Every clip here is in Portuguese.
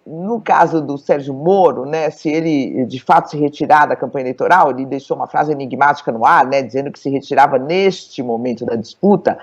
no caso do Sérgio Moro, né, se ele de fato se retirar da campanha eleitoral, ele deixou uma frase enigmática no ar, né, dizendo que se retirava neste momento da disputa,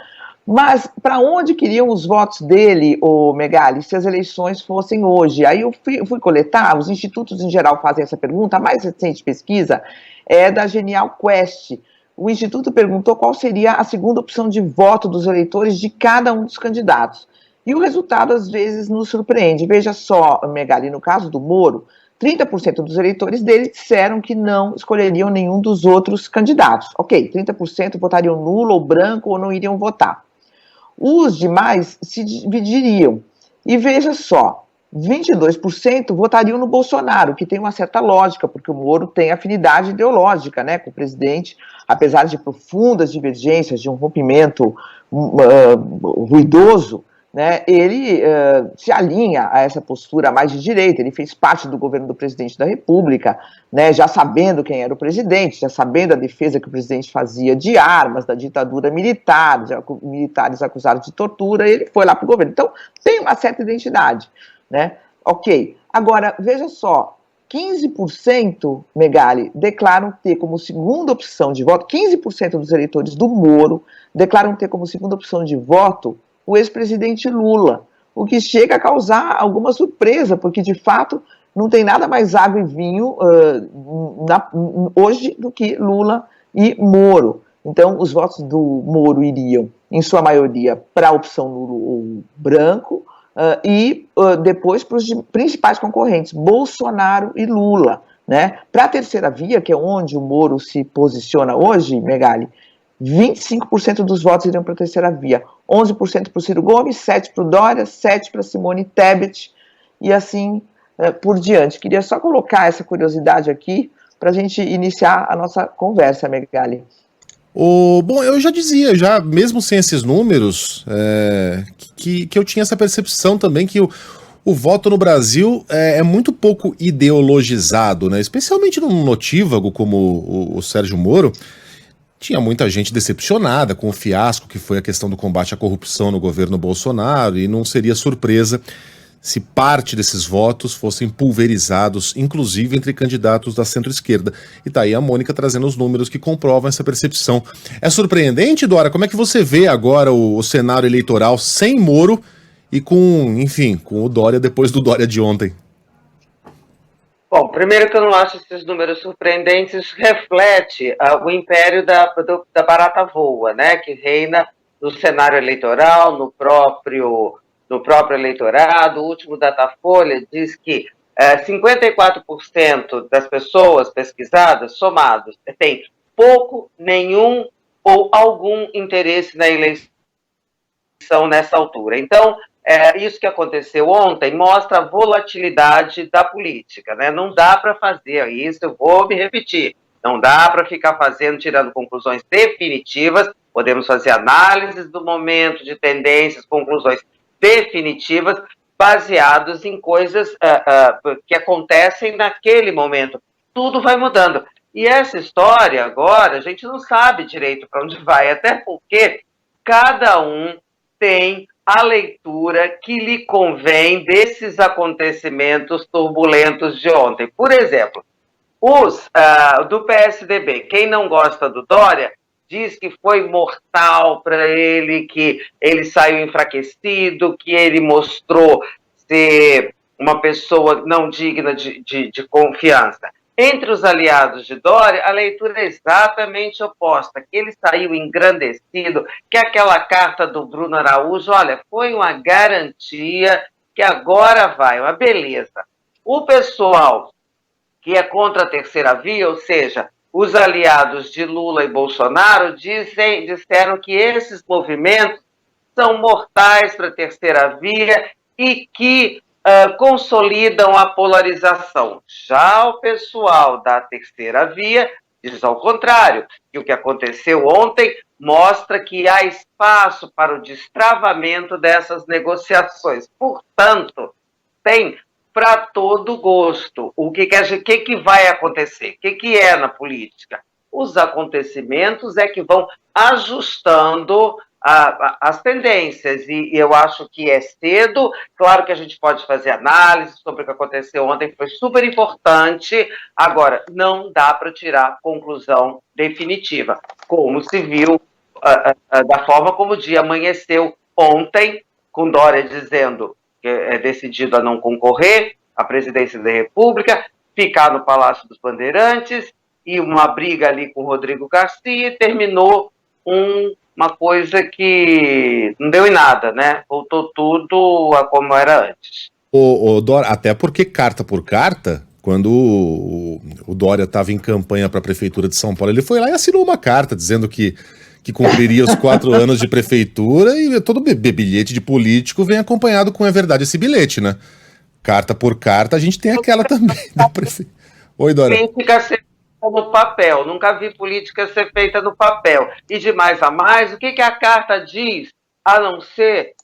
mas para onde queriam os votos dele, o Megali, se as eleições fossem hoje? Aí eu fui coletar, os institutos em geral fazem essa pergunta, a mais recente pesquisa é da Genial Quest. O instituto perguntou qual seria a segunda opção de voto dos eleitores de cada um dos candidatos. E o resultado, às vezes, nos surpreende. Veja só, Megali, no caso do Moro, 30% dos eleitores dele disseram que não escolheriam nenhum dos outros candidatos. Ok, 30% votariam nulo ou branco ou não iriam votar. Os demais se dividiriam. E veja só, 22% votariam no Bolsonaro, que tem uma certa lógica, porque o Moro tem afinidade ideológica, né, com o presidente, apesar de profundas divergências, de um rompimento ruidoso, né, ele se alinha a essa postura mais de direita. Ele fez parte do governo do presidente da República, né, já sabendo quem era o presidente, já sabendo a defesa que o presidente fazia de armas, da ditadura militar, de militares acusados de tortura, ele foi lá para o governo. Então, tem uma certa identidade, né? Ok. Agora, veja só, 15%, Megali, declaram ter como segunda opção de voto, 15% dos eleitores do Moro declaram ter como segunda opção de voto o ex-presidente Lula, o que chega a causar alguma surpresa, porque, de fato, não tem nada mais água e vinho hoje do que Lula e Moro. Então, os votos do Moro iriam, em sua maioria, para a opção nulo ou branco, e depois para os principais concorrentes, Bolsonaro e Lula, né? Para a terceira via, que é onde o Moro se posiciona hoje, Megali, 25% dos votos iriam para a terceira via, 11% para o Ciro Gomes, 7% para o Dória, 7% para Simone Tebet, e assim por diante. Queria só colocar essa curiosidade aqui para a gente iniciar a nossa conversa, Megali. Bom, eu já dizia, mesmo sem esses números, que eu tinha essa percepção também que o voto no Brasil é muito pouco ideologizado, né? Especialmente num notívago como o Sérgio Moro. Tinha muita gente decepcionada com o fiasco que foi a questão do combate à corrupção no governo Bolsonaro, e não seria surpresa se parte desses votos fossem pulverizados, inclusive entre candidatos da centro-esquerda. E tá aí a Mônica trazendo os números que comprovam essa percepção. É surpreendente, Dora? Como é que você vê agora o cenário eleitoral sem Moro e com o Dória depois do Dória de ontem? Bom, primeiro que eu não acho esses números surpreendentes, isso reflete o império da barata voa, né, que reina no cenário eleitoral, no próprio eleitorado. O último Datafolha diz que 54% das pessoas pesquisadas, somados, têm pouco, nenhum ou algum interesse na eleição nessa altura. Então, isso que aconteceu ontem mostra a volatilidade da política, né? Não dá para fazer isso, eu vou me repetir, não dá para ficar tirando conclusões definitivas. Podemos fazer análises do momento, de tendências, conclusões definitivas, baseados em coisas que acontecem naquele momento. Tudo vai mudando. E essa história agora, a gente não sabe direito para onde vai, até porque cada um tem a leitura que lhe convém desses acontecimentos turbulentos de ontem. Por exemplo, os do PSDB, quem não gosta do Dória, diz que foi mortal para ele, que ele saiu enfraquecido, que ele mostrou ser uma pessoa não digna de confiança. Entre os aliados de Dória, a leitura é exatamente oposta, que ele saiu engrandecido, que aquela carta do Bruno Araújo, olha, foi uma garantia que agora vai, uma beleza. O pessoal que é contra a terceira via, ou seja, os aliados de Lula e Bolsonaro, disseram que esses movimentos são mortais para a terceira via e que consolidam a polarização. Já o pessoal da terceira via diz ao contrário, que o que aconteceu ontem mostra que há espaço para o destravamento dessas negociações. Portanto, tem para todo gosto. O que vai acontecer? O que é na política? Os acontecimentos é que vão ajustando as tendências, e eu acho que é cedo. Claro que a gente pode fazer análise sobre o que aconteceu ontem, foi super importante. Agora, não dá para tirar conclusão definitiva, como se viu da forma como o dia amanheceu ontem, com Dória dizendo que é decidido a não concorrer à presidência da República, ficar no Palácio dos Bandeirantes, e uma briga ali com o Rodrigo Garcia, e terminou uma coisa que não deu em nada, né? Voltou tudo a como era antes. Dória, até porque carta por carta, quando o Dória estava em campanha para a Prefeitura de São Paulo, ele foi lá e assinou uma carta dizendo que cumpriria os 4 anos de prefeitura, e todo bilhete de político vem acompanhado com, é verdade, esse bilhete, né? Carta por carta, a gente tem aquela também da prefeitura. Oi, Dória. Política ser feita no papel, nunca vi política ser feita no papel. E de mais a mais, o que a carta diz, a não ser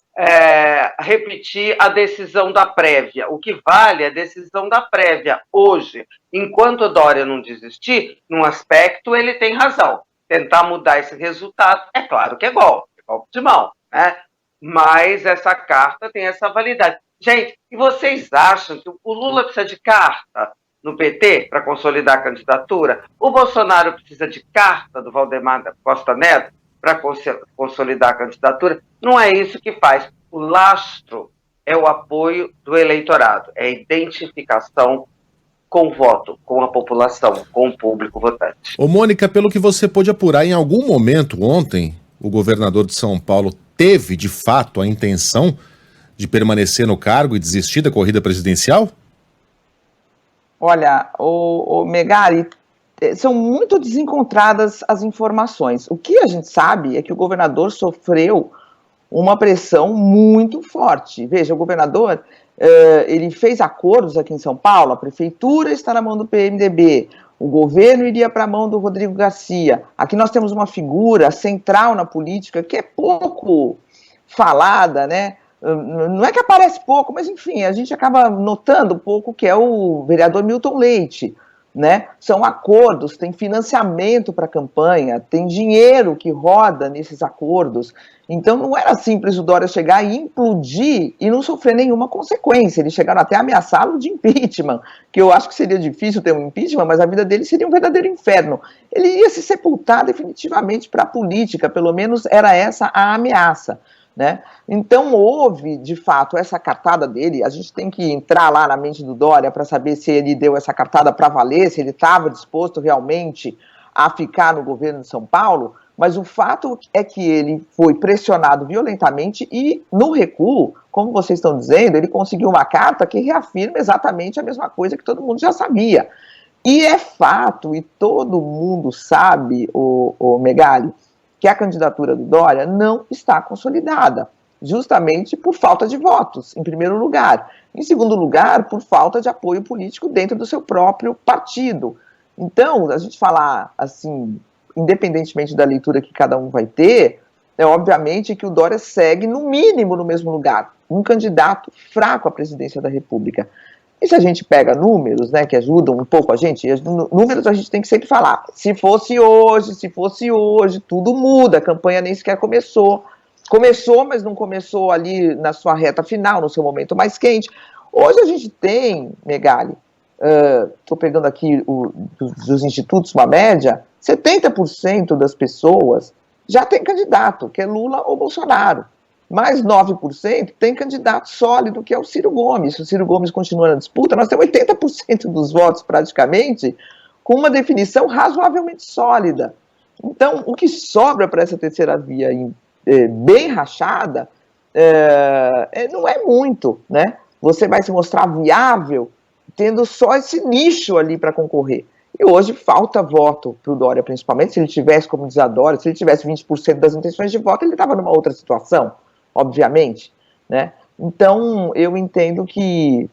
repetir a decisão da prévia? O que vale é a decisão da prévia hoje. Enquanto o Dória não desistir, num aspecto ele tem razão. Tentar mudar esse resultado, é claro que é golpe de mão, né? Mas essa carta tem essa validade. Gente, e vocês acham que o Lula precisa de carta no PT para consolidar a candidatura? O Bolsonaro precisa de carta do Valdemar da Costa Neto para consolidar a candidatura? Não é isso que faz. O lastro é o apoio do eleitorado, é a identificação com o voto, com a população, com o público votante. Ô, Mônica, pelo que você pôde apurar, em algum momento ontem, o governador de São Paulo teve, de fato, a intenção de permanecer no cargo e desistir da corrida presidencial? Olha, o Megali, são muito desencontradas as informações. O que a gente sabe é que o governador sofreu uma pressão muito forte. Veja, o governador, ele fez acordos aqui em São Paulo, a prefeitura está na mão do PMDB, o governo iria para a mão do Rodrigo Garcia. Aqui nós temos uma figura central na política que é pouco falada, né? Não é que aparece pouco, mas enfim, a gente acaba notando um pouco, que é o vereador Milton Leite, né? São acordos, tem financiamento para a campanha, tem dinheiro que roda nesses acordos. Então não era simples o Dória chegar e implodir e não sofrer nenhuma consequência. Eles chegaram até a ameaçá-lo de impeachment, que eu acho que seria difícil ter um impeachment, mas a vida dele seria um verdadeiro inferno. Ele ia se sepultar definitivamente para a política, pelo menos era essa a ameaça, né? Então houve, de fato, essa cartada dele. A gente tem que entrar lá na mente do Dória para saber se ele deu essa cartada para valer, se ele estava disposto realmente a ficar no governo de São Paulo, mas o fato é que ele foi pressionado violentamente e, no recuo, como vocês estão dizendo, ele conseguiu uma carta que reafirma exatamente a mesma coisa que todo mundo já sabia. E é fato, e todo mundo sabe, o Megali, que a candidatura do Dória não está consolidada, justamente por falta de votos, em primeiro lugar. Em segundo lugar, por falta de apoio político dentro do seu próprio partido. Então, a gente falar assim, independentemente da leitura que cada um vai ter, é obviamente que o Dória segue, no mínimo, no mesmo lugar, um candidato fraco à presidência da República. E se a gente pega números, né, que ajudam um pouco a gente, números a gente tem que sempre falar. Se fosse hoje, tudo muda, a campanha nem sequer começou. Começou, mas não começou ali na sua reta final, no seu momento mais quente. Hoje a gente tem, Megali, estou pegando aqui dos institutos, uma média, 70% das pessoas já tem candidato, que é Lula ou Bolsonaro. Mais 9% tem candidato sólido, que é o Ciro Gomes. Se o Ciro Gomes continua na disputa, nós temos 80% dos votos, praticamente, com uma definição razoavelmente sólida. Então, o que sobra para essa terceira via bem rachada não é muito, né? Você vai se mostrar viável tendo só esse nicho ali para concorrer. E hoje falta voto para o Dória, principalmente. Se ele tivesse, como diz a Dória, se ele tivesse 20% das intenções de voto, ele estava numa outra situação, obviamente, né? Então, eu entendo que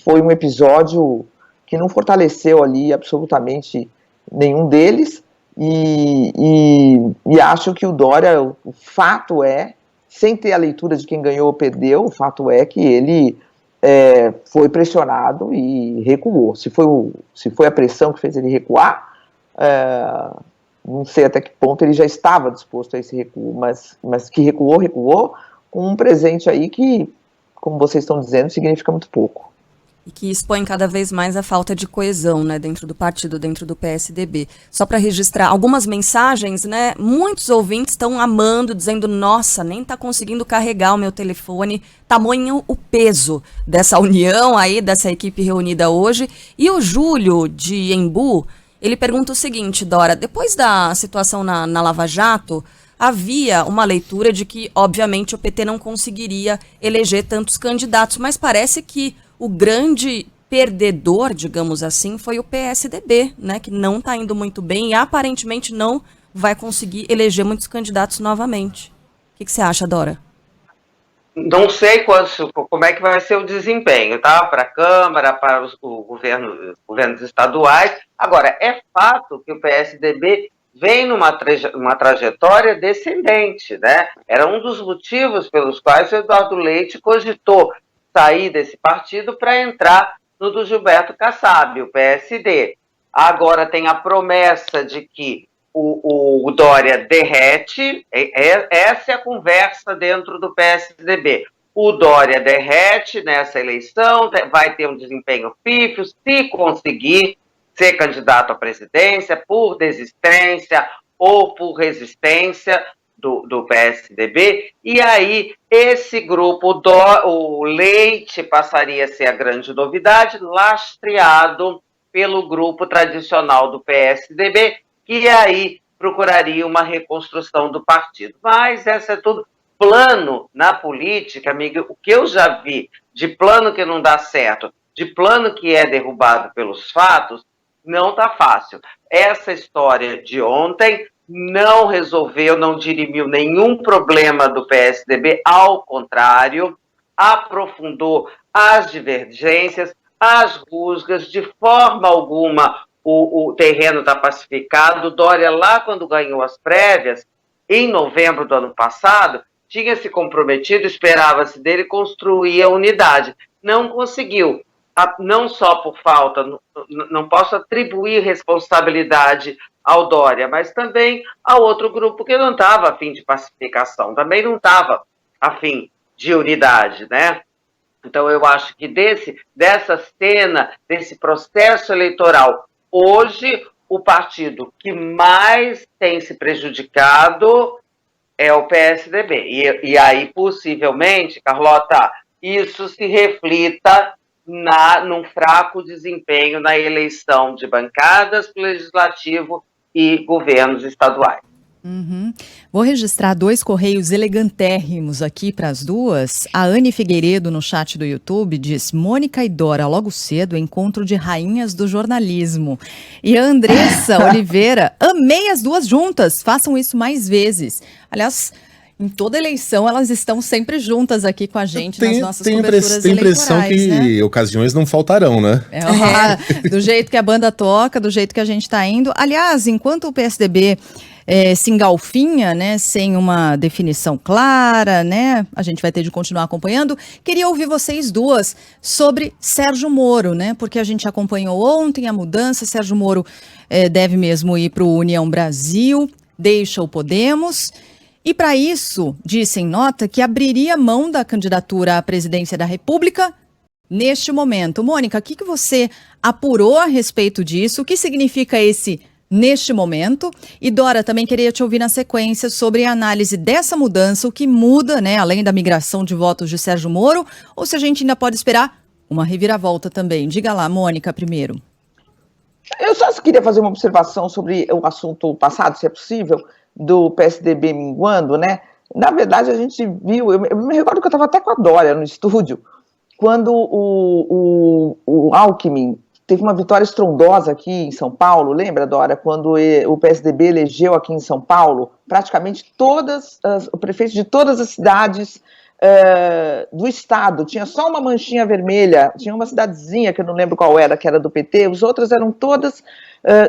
foi um episódio que não fortaleceu ali absolutamente nenhum deles, e acho que o Dória, o fato é, sem ter a leitura de quem ganhou ou perdeu, o fato é que ele foi pressionado e recuou. Se foi a pressão que fez ele recuar, não sei até que ponto ele já estava disposto a esse recuo, mas que recuou, com um presente aí que, como vocês estão dizendo, significa muito pouco. E que expõe cada vez mais a falta de coesão, né, dentro do partido, dentro do PSDB. Só para registrar algumas mensagens, né, muitos ouvintes estão amando, dizendo, nossa, nem está conseguindo carregar o meu telefone, tamanho o peso dessa união aí, dessa equipe reunida hoje. E o Júlio, de Embu, ele pergunta o seguinte, Dora, depois da situação na Lava Jato, havia uma leitura de que, obviamente, o PT não conseguiria eleger tantos candidatos, mas parece que o grande perdedor, digamos assim, foi o PSDB, né, que não está indo muito bem e aparentemente não vai conseguir eleger muitos candidatos novamente. O que você acha, Dora? Não sei como é que vai ser o desempenho, tá? Para a Câmara, para os governos estaduais. Agora, é fato que o PSDB vem numa trajetória descendente, né? Era um dos motivos pelos quais o Eduardo Leite cogitou sair desse partido para entrar no do Gilberto Kassab, o PSD. Agora tem a promessa de que o Dória derrete, essa é a conversa dentro do PSDB. O Dória derrete nessa eleição, vai ter um desempenho pífio, se conseguir ser candidato à presidência por desistência ou por resistência do PSDB, e aí esse grupo, o Leite passaria a ser a grande novidade, lastreado pelo grupo tradicional do PSDB, que aí procuraria uma reconstrução do partido. Mas essa é tudo plano na política, amiga, o que eu já vi de plano que não dá certo, de plano que é derrubado pelos fatos, não está fácil. Essa história de ontem não resolveu, não dirimiu nenhum problema do PSDB, ao contrário, aprofundou as divergências, as rusgas, de forma alguma o terreno está pacificado. Dória, lá quando ganhou as prévias, em novembro do ano passado, tinha se comprometido, esperava-se dele construir a unidade. Não conseguiu. Não só por falta, não posso atribuir responsabilidade ao Dória, mas também ao outro grupo que não estava a fim de pacificação, também não estava a fim de unidade, né? Então eu acho que dessa cena, desse processo eleitoral, hoje o partido que mais tem se prejudicado é o PSDB. E aí, possivelmente, Carlota, isso se reflita num fraco desempenho na eleição de bancadas para o legislativo e governos estaduais. Uhum. Vou registrar 2 correios elegantérrimos aqui para as duas. A Anne Figueiredo, no chat do YouTube, diz: Mônica e Dora, logo cedo, encontro de rainhas do jornalismo. E a Andressa Oliveira: amei as duas juntas, façam isso mais vezes. Aliás, em toda eleição, elas estão sempre juntas aqui com a gente nas nossas coberturas eleitorais. Tem a impressão que ocasiões não faltarão, né? Do jeito que a banda toca, do jeito que a gente está indo. Aliás, enquanto o PSDB se engalfinha, né, sem uma definição clara, né, a gente vai ter de continuar acompanhando. Queria ouvir vocês duas sobre Sérgio Moro, né, porque a gente acompanhou ontem a mudança. Sérgio Moro deve mesmo ir para o União Brasil, deixa o Podemos. E para isso, disse em nota que abriria mão da candidatura à presidência da República neste momento. Mônica, o que você apurou a respeito disso? O que significa esse neste momento? E Dora, também queria te ouvir na sequência sobre a análise dessa mudança, o que muda, né, além da migração de votos de Sérgio Moro, ou se a gente ainda pode esperar uma reviravolta também. Diga lá, Mônica, primeiro. Eu só queria fazer uma observação sobre o assunto passado, se é possível, do PSDB minguando, né? Na verdade, a gente viu, eu me recordo que eu estava até com a Dória no estúdio, quando o Alckmin teve uma vitória estrondosa aqui em São Paulo, lembra, Dora? Quando o PSDB elegeu aqui em São Paulo, praticamente o prefeito de todas as cidades do estado, tinha só uma manchinha vermelha, tinha uma cidadezinha que eu não lembro qual era, que era do PT, os outros eram todas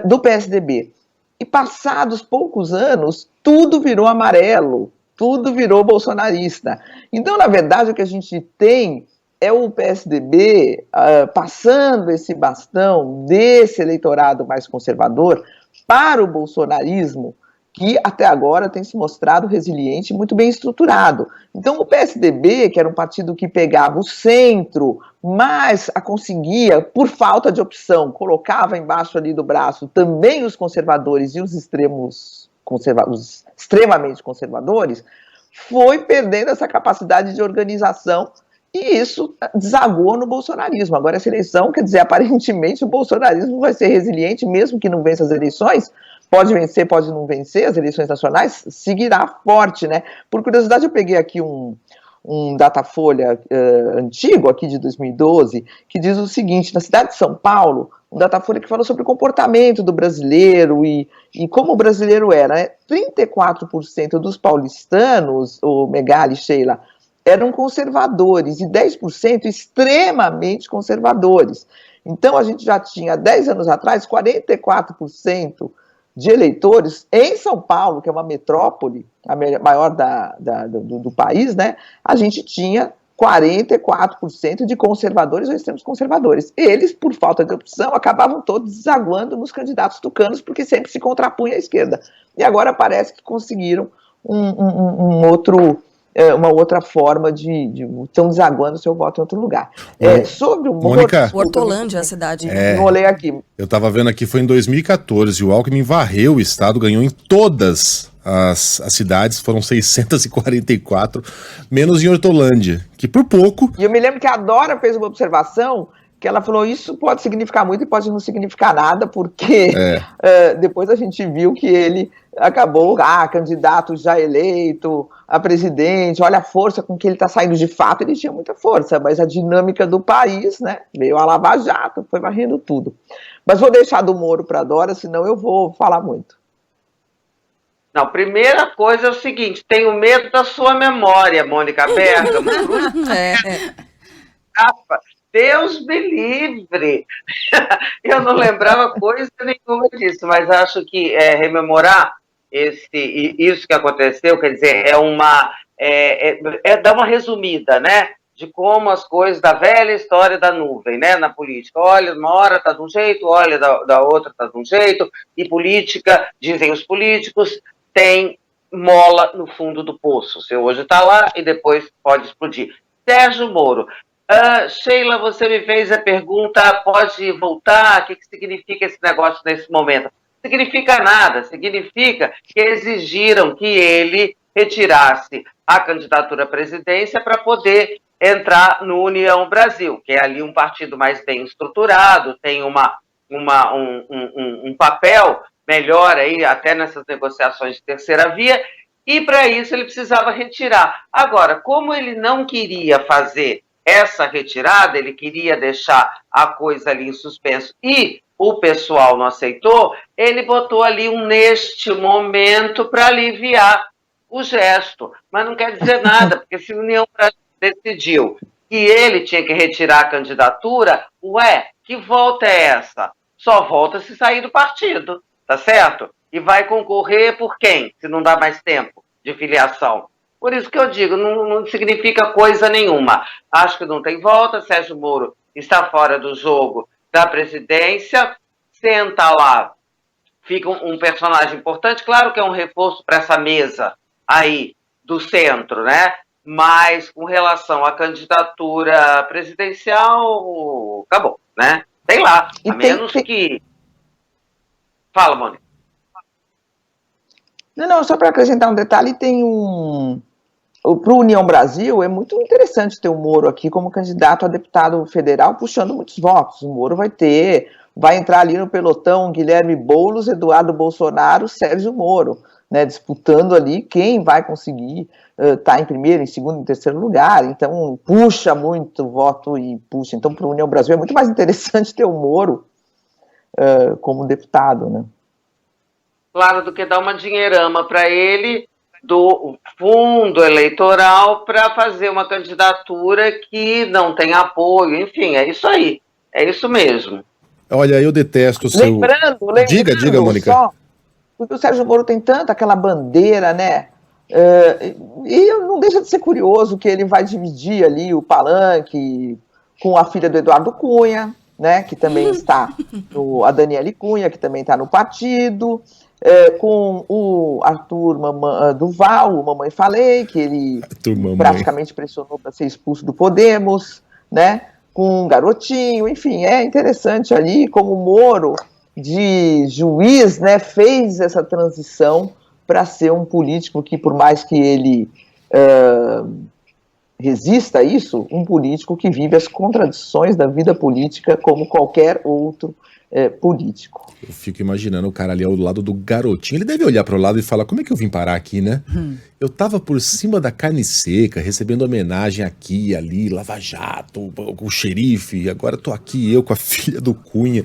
do PSDB. E passados poucos anos, tudo virou amarelo, tudo virou bolsonarista. Então, na verdade, o que a gente tem é o PSDB passando esse bastão desse eleitorado mais conservador para o bolsonarismo, que até agora tem se mostrado resiliente e muito bem estruturado. Então, o PSDB, que era um partido que pegava o centro, mas conseguia, por falta de opção, colocava embaixo ali do braço também os conservadores e os os extremamente conservadores, foi perdendo essa capacidade de organização e isso desagou no bolsonarismo. Agora, essa eleição, quer dizer, aparentemente o bolsonarismo vai ser resiliente, mesmo que não vença as eleições, pode vencer, pode não vencer, as eleições nacionais, seguirá forte, né? Por curiosidade, eu peguei aqui um Datafolha antigo, aqui de 2012, que diz o seguinte: na cidade de São Paulo, um Datafolha que falou sobre o comportamento do brasileiro e como o brasileiro era, né? 34% dos paulistanos, o Megali, Sheila, eram conservadores e 10% extremamente conservadores. Então, a gente já tinha, 10 anos atrás, 44% de eleitores em São Paulo, que é uma metrópole, a maior do país, né? A gente tinha 44% de conservadores ou extremos conservadores. Eles, por falta de opção, acabavam todos desaguando nos candidatos tucanos, porque sempre se contrapunha à esquerda. E agora parece que conseguiram uma outra forma estão desaguando seu voto em outro lugar. Sobre o Mônica, Hortolândia, a cidade. Enrolei aqui. Eu estava vendo aqui, foi em 2014, o Alckmin varreu o estado, ganhou em todas as cidades, foram 644, menos em Hortolândia, que por pouco... E eu me lembro que a Dora fez uma observação que ela falou, isso pode significar muito e pode não significar nada, porque depois a gente viu que ele acabou, candidato já eleito a presidente, olha a força com que ele está saindo. De fato, ele tinha muita força, mas a dinâmica do país, né, veio a Lava Jato, foi varrendo tudo. Mas vou deixar do Moro para a Dora, senão eu vou falar muito. Não, primeira coisa é o seguinte, tenho medo da sua memória, Mônica Bergamo. Deus me livre! Eu não lembrava coisa nenhuma disso, mas acho que rememorar isso que aconteceu, quer dizer, dar uma resumida, né, de como as coisas, da velha história da nuvem, né, na política. Olha, uma hora está de um jeito, olha, da outra está de um jeito, e política, dizem os políticos, tem mola no fundo do poço. Você hoje está lá e depois pode explodir. Sérgio Moro. Sheila, você me fez a pergunta, pode voltar? O que significa esse negócio nesse momento? Não significa nada, significa que exigiram que ele retirasse a candidatura à presidência para poder entrar no União Brasil, que é ali um partido mais bem estruturado, tem um papel melhor aí, até nessas negociações de terceira via, e para isso ele precisava retirar. Agora, como ele não queria fazer essa retirada, ele queria deixar a coisa ali em suspenso e o pessoal não aceitou, ele botou ali neste momento para aliviar o gesto. Mas não quer dizer nada, porque se a União Brasil decidiu que ele tinha que retirar a candidatura, que volta é essa? Só volta se sair do partido, tá certo? E vai concorrer por quem, se não dá mais tempo de filiação? Por isso que eu digo, não significa coisa nenhuma. Acho que não tem volta, Sérgio Moro está fora do jogo da presidência, senta lá, fica um personagem importante, claro que é um reforço para essa mesa aí do centro, né? Mas com relação à candidatura presidencial, acabou, né? Sei lá, a menos que... Fala, Mônica. Não, só para acrescentar um detalhe, tem para o União Brasil, é muito interessante ter o Moro aqui como candidato a deputado federal, puxando muitos votos. O Moro vai entrar ali no pelotão Guilherme Boulos, Eduardo Bolsonaro, Sérgio Moro, né, disputando ali quem vai conseguir estar em primeiro, em segundo, em terceiro lugar. Então, puxa muito voto e puxa. Então, para o União Brasil é muito mais interessante ter o Moro como deputado, né? Claro, do que dar uma dinheirama para ele do fundo eleitoral para fazer uma candidatura que não tem apoio, enfim, é isso aí, é isso mesmo. Olha, eu detesto o seu... Lembrando, diga, Mônica. Só, porque o Sérgio Moro tem tanta aquela bandeira, né, e não deixa de ser curioso que ele vai dividir ali o palanque com a filha do Eduardo Cunha, né, que também está a Daniele Cunha, que também está no partido, com o Arthur Duval, o Mamãe Falei, que ele praticamente pressionou para ser expulso do Podemos, né, com um garotinho, enfim, é interessante ali como o Moro, de juiz, né, fez essa transição para ser um político que, por mais que ele resista a isso, um político que vive as contradições da vida política como qualquer outro político. Eu fico imaginando o cara ali ao lado do garotinho. Ele deve olhar para o lado e falar, como é que eu vim parar aqui, né? Eu tava por cima da carne seca, recebendo homenagem aqui e ali, Lava Jato, o xerife, agora tô aqui eu com a filha do Cunha.